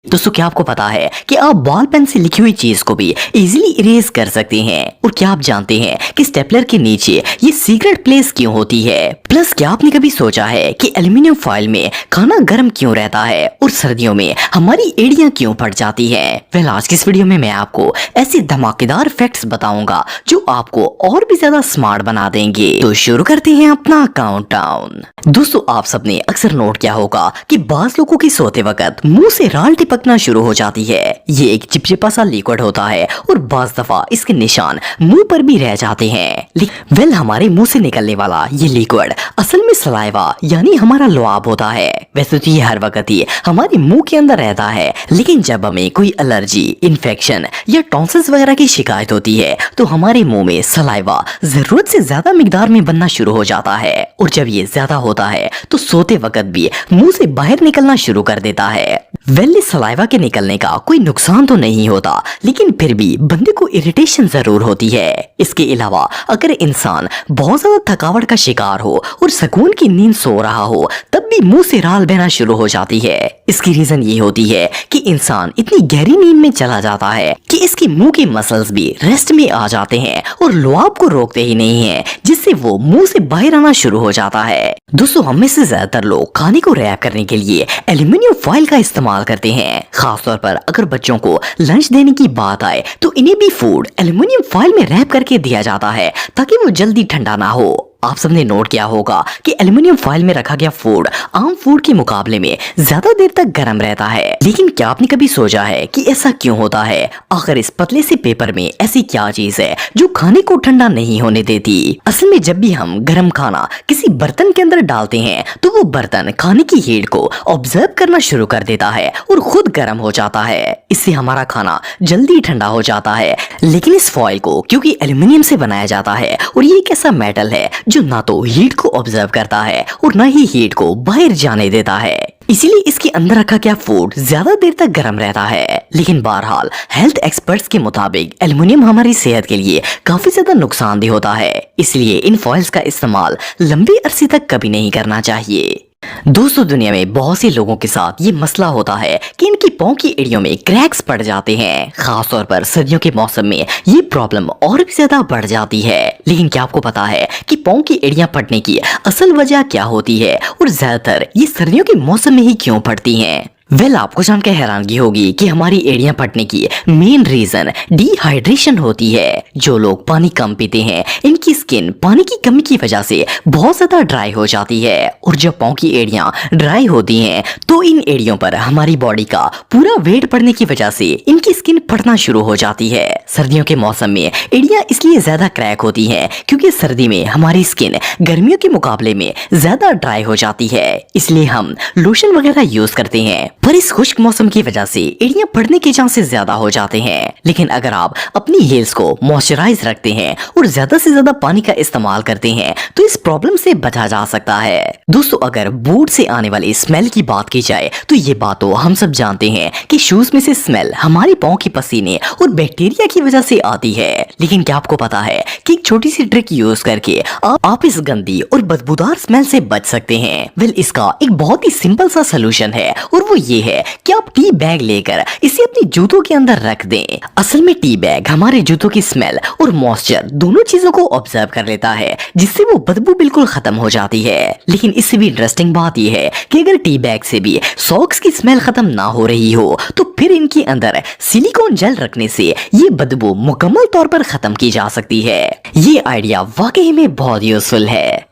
दोस्तों क्या आपको पता है कि आप बॉल पेन से लिखी हुई चीज को भी इजीली इरेज कर सकते हैं। और क्या आप जानते हैं कि स्टेपलर के नीचे ये सीक्रेट प्लेस क्यों होती है। प्लस क्या आपने कभी सोचा है कि एल्युमिनियम फॉइल में खाना गर्म क्यों रहता है और सर्दियों में हमारी एड़ियां क्यों फट जाती है। वेल आज की इस वीडियो में मैं आपको ऐसे धमाकेदार फैक्ट्स बताऊंगा जो आपको और भी ज्यादा स्मार्ट बना देंगे। तो शुरू करते हैं अपना काउंटडाउन। दोस्तों आप सबने अक्सर नोट किया होगा कि बाज लोगों की सोते वक्त मुंह से राल टपकना शुरू हो जाती है। ये एक चिपचिपा सा लिक्विड होता है और बाज दफा इसके निशान मुंह पर भी रह जाते हैं। वेल हमारे मुंह से निकलने वाला ये लिक्विड असल में सलाइवा यानी हमारा लुआब होता है। वैसे तो ये हर वक्त ही हमारे मुंह के अंदर रहता है, लेकिन जब हमें कोई एलर्जी, इन्फेक्शन या टॉन्सिल्स वगैरह की शिकायत होती है तो हमारे मुंह में सलाइवा जरूरत से ज्यादा मिकदार में बनना शुरू हो जाता है। और जब ये ज्यादा होता है तो सोते वक्त भी मुंह से बाहर निकलना शुरू कर देता है। वेल सलाइवा के निकलने का कोई नुकसान तो नहीं होता, लेकिन फिर भी बंदे को इरिटेशन जरूर होती है। इसके अलावा अगर इंसान बहुत ज्यादा थकावट का शिकार हो और सुकून की नींद सो रहा हो तब भी मुंह से राल बहना शुरू हो जाती है। इसकी रीजन ये होती है कि इंसान इतनी गहरी नींद में चला जाता है कि इसके मुंह के मसल्स भी रेस्ट में आ जाते हैं और लुआब को रोकते ही नहीं है, जिससे वो मुंह से बाहर आना शुरू हो जाता है। दोस्तों हम में से ज्यादातर लोग खाने को रैप करने के लिए एल्युमिनियम फॉइल का इस्तेमाल करते हैं। खासतौर पर अगर बच्चों को लंच देने की बात आए तो इन्हें भी फूड एल्युमिनियम फॉइल में रैप करके दिया जाता है ताकि वो जल्दी ठंडा ना हो। आप सबने नोट किया होगा कि एल्युमिनियम फॉइल में रखा गया फूड आम फूड के मुकाबले में ज्यादा देर तक गर्म रहता है। लेकिन क्या आपने कभी सोचा है कि ऐसा क्यों होता है? आखिर इस पतले से पेपर में ऐसी क्या चीज है जो खाने को ठंडा नहीं होने देती? असल में जब भी हम गर्म खाना किसी बर्तन के अंदर डालते हैं तो वो बर्तन खाने की हीट को ऑब्जर्व करना शुरू कर देता है और खुद गर्म हो जाता है। इससे हमारा खाना जल्दी ठंडा हो जाता है। लेकिन इस फॉइल को क्योंकि एल्युमिनियम से बनाया जाता है और ये एक ऐसा मेटल है जो ना तो हीट को ऑब्जर्व करता है और ना ही हीट को बाहर जाने देता है, इसीलिए इसके अंदर रखा गया फूड ज्यादा देर तक गर्म रहता है। लेकिन बहरहाल हेल्थ एक्सपर्ट्स के मुताबिक एल्युमिनियम हमारी सेहत के लिए काफी ज्यादा नुकसानदेह होता है, इसलिए इन फॉइल्स का इस्तेमाल लंबे अरसे तक कभी नहीं करना चाहिए। दोस्तों दुनिया में बहुत से लोगों के साथ ये मसला होता है कि इनकी पांव की एड़ियों में क्रैक्स पड़ जाते हैं। खासतौर पर सर्दियों के मौसम में ये प्रॉब्लम और भी ज्यादा बढ़ जाती है। लेकिन क्या आपको पता है कि पांव की एड़ियां फटने की असल वजह क्या होती है और ज्यादातर ये सर्दियों के मौसम में ही क्यों फटती हैं? वेल आपको जानकर हैरानगी होगी कि हमारी एड़ियां फटने की मेन रीजन डिहाइड्रेशन होती है। जो लोग पानी कम पीते हैं इनकी स्किन पानी की कमी की वजह से बहुत ज्यादा ड्राई हो जाती है और जब पांव की एड़ियां ड्राई होती हैं तो इन एड़ियों पर हमारी बॉडी का पूरा वेट पड़ने की वजह से इनकी स्किन फटना शुरू हो जाती है। सर्दियों के मौसम में एड़ियां इसलिए ज्यादा क्रैक होती है क्योंकि सर्दी में हमारी स्किन गर्मियों के मुकाबले में ज्यादा ड्राई हो जाती है, इसलिए हम लोशन वगैरह यूज करते हैं। पर इस खुश्क मौसम की वजह से एड़ियां फटने के चांसेस ज्यादा हो जाते हैं। लेकिन अगर आप अपनी हेल्स को मॉइस्चराइज रखते हैं और ज्यादा से ज्यादा पानी का इस्तेमाल करते हैं तो इस प्रॉब्लम से बचा जा सकता है। दोस्तों अगर बूट से आने वाली स्मेल की बात की जाए तो ये बात तो हम सब जानते हैं कि शूज में से स्मेल हमारे पाँव के पसीने और बैक्टीरिया की वजह से आती है। लेकिन क्या आपको पता है कि एक छोटी सी ट्रिक यूज करके आप इस गंदी और बदबूदार स्मेल से बच सकते हैं? वेल इसका एक बहुत ही सिंपल सा सोल्यूशन है और वो ये है कि आप टी बैग लेकर इसे अपने जूतों के अंदर रख दें। असल में टी बैग हमारे जूतों की स्मेल और मॉइस्चर दोनों चीजों को ऑब्जर्व कर लेता है, जिससे वो बदबू बिल्कुल खत्म हो जाती है। लेकिन इससे भी इंटरेस्टिंग बात यह है कि अगर टी बैग से भी सॉक्स की स्मेल खत्म ना हो रही हो तो फिर इनके अंदर सिलिकॉन जेल रखने से ये बदबू मुकम्मल तौर पर खत्म की जा सकती है। ये आइडिया वाकई में बहुत यूजफुल है।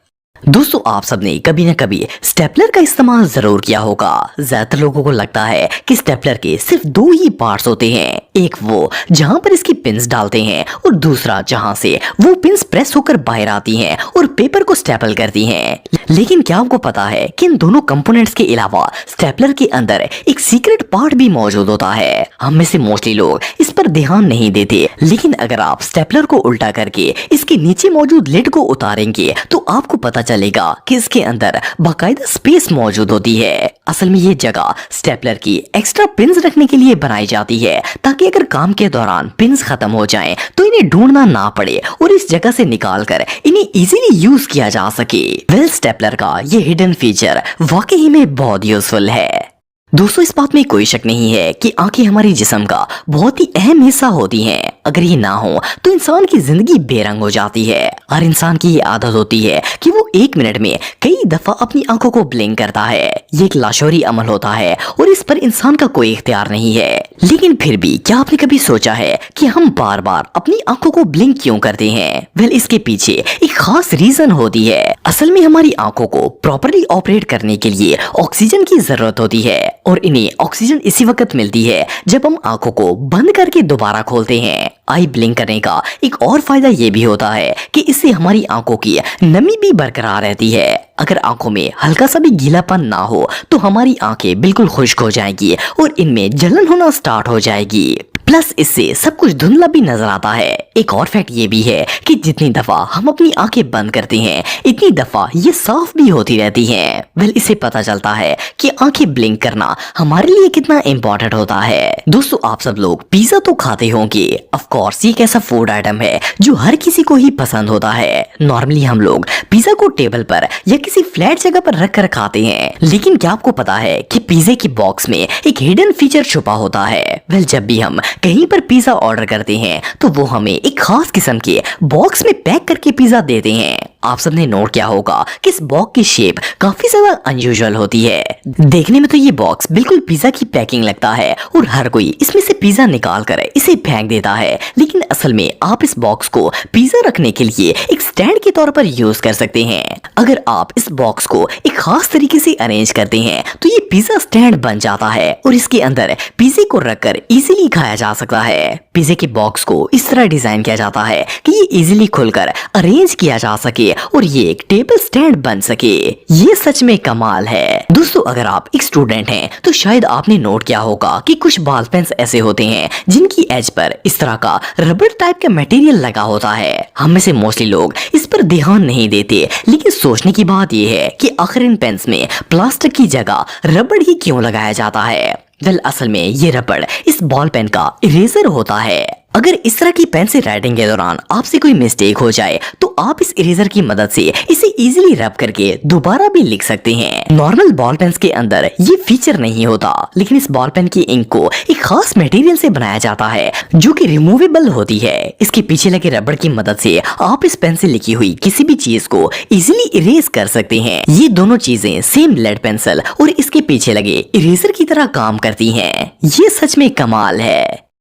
दोस्तों आप सबने कभी न कभी स्टेपलर का इस्तेमाल जरूर किया होगा। ज्यादातर लोगों को लगता है कि स्टेपलर के सिर्फ दो ही पार्ट्स होते हैं, एक वो जहां पर इसकी पिन्स डालते हैं और दूसरा जहां से वो पिन्स प्रेस होकर बाहर आती हैं और पेपर को स्टेपल करती हैं। लेकिन क्या आपको पता है कि इन दोनों कंपोनेंट्स के अलावा स्टेपलर के अंदर एक सीक्रेट पार्ट भी मौजूद होता है? हम में से मोस्टली लोग इस पर ध्यान नहीं देते, लेकिन अगर आप स्टेपलर को उल्टा करके इसके नीचे मौजूद लिड को उतारेंगे तो आपको पता चलेगा कि इसके अंदर बाकायदा स्पेस मौजूद होती है। असल में ये जगह स्टेपलर की एक्स्ट्रा पिन्स रखने के लिए बनाई जाती है ताकि अगर काम के दौरान पिन्स खत्म हो जाएं तो इन्हें ढूंढना ना पड़े और इस जगह से निकालकर इन्हें इजीली यूज किया जा सके। वेल स्टेपलर का ये हिडन फीचर वाकई में बहुत यूजफुल है। दोस्तों इस बात में कोई शक नहीं है कि आंखें हमारे जिस्म का बहुत ही अहम हिस्सा होती हैं। अगर ये ना हो तो इंसान की जिंदगी बेरंग हो जाती है। हर इंसान की ये आदत होती है कि वो 1 मिनट में कई दफा अपनी आंखों को ब्लिंक करता है। ये एक लाशौरी अमल होता है और इस पर इंसान का कोई इख्तियार नहीं है। लेकिन फिर भी क्या आपने कभी सोचा है कि हम बार बार अपनी आंखों को ब्लिंक क्यों करते हैं? वेल इसके पीछे एक खास रीजन होती है। असल में हमारी आंखों को प्रॉपरली ऑपरेट करने के लिए ऑक्सीजन की जरूरत होती है और इन्हें ऑक्सीजन इसी वक्त मिलती है जब हम आंखों को बंद करके दोबारा खोलते हैं। आई ब्लिंक करने का एक और फायदा ये भी होता है कि इससे हमारी आंखों की नमी भी बरकरार रहती है। अगर आंखों में हल्का सा भी गीलापन ना हो तो हमारी आंखें बिल्कुल खुश्क हो जाएंगी और इनमें जलन होना स्टार्ट हो जाएगी। प्लस इससे सब कुछ धुंधला भी नजर आता है। एक और फैक्ट ये भी है कि जितनी दफा हम अपनी आंखें बंद करते हैं इतनी दफा ये साफ भी होती रहती हैं। वेल इससे पता चलता है कि आंखें ब्लिंक करना हमारे लिए कितना इम्पोर्टेंट होता है। दोस्तों आप सब लोग पिज्जा तो खाते होंगे। ऑफ कोर्स ये एक ऐसा फूड आइटम है जो हर किसी को ही पसंद होता है। नॉर्मली हम लोग पिज्जा को टेबल पर या किसी फ्लैट जगह पर रख कर खाते हैं। लेकिन क्या आपको पता है कि पिज्जे के बॉक्स में एक हिडन फीचर छुपा होता है? वेल जब भी हम कहीं पर पिज्जा ऑर्डर करते हैं तो वो हमें एक खास किस्म के बॉक्स में पैक करके पिज्जा देते हैं। आप सबने नोट किया होगा कि इस बॉक्स की शेप काफी ज्यादा अनयूजुअल होती है। देखने में तो ये बॉक्स बिल्कुल पिज्जा की पैकिंग लगता है और हर कोई इसमें से पिज्जा निकाल कर इसे फेंक देता है। लेकिन असल में आप इस बॉक्स को पिज्जा रखने के लिए एक स्टैंड के तौर पर यूज कर सकते हैं। अगर आप इस बॉक्स को एक खास तरीके से अरेंज करते हैं तो ये पिज्जा स्टैंड बन जाता है और इसके अंदर पिज्जे को रखकर इजीली खाया जा सकता है। पिज्जे के बॉक्स को इस तरह डिजाइन किया जाता है कि ये इजीली खुलकर अरेंज किया जा सके और ये एक टेबल स्टैंड बन सके। ये सच में कमाल है। दोस्तों अगर आप एक स्टूडेंट हैं तो शायद आपने नोट किया होगा कि कुछ बॉल पेन्स ऐसे होते हैं जिनकी एज पर इस तरह का रबर टाइप का मटेरियल लगा होता है। हम में से मोस्टली लोग इस पर ध्यान नहीं देते, लेकिन सोचने की बात यह है कि आखिर इन पेन्स में प्लास्टिक की जगह रबड़ ही क्यों लगाया जाता है? वेल असल में ये रबड़ इस बॉल पेन का इरेजर होता है। अगर इस तरह की पेन से राइटिंग के दौरान आपसे कोई मिस्टेक हो जाए तो आप इस इरेजर की मदद से इसे इजीली रब करके दोबारा भी लिख सकते हैं। नॉर्मल बॉल पेन्स के अंदर ये फीचर नहीं होता, लेकिन इस बॉल पेन की इंक को एक खास मटेरियल से बनाया जाता है जो कि रिमूवेबल होती है। इसके पीछे लगे रबड़ की मदद से आप इस पेन से लिखी हुई किसी भी चीज को इजीली इरेज कर सकते हैं। ये दोनों चीजें सेम लेड पेंसिल और इसके पीछे लगे इरेजर की तरह काम करती हैं। ये सच में कमाल है।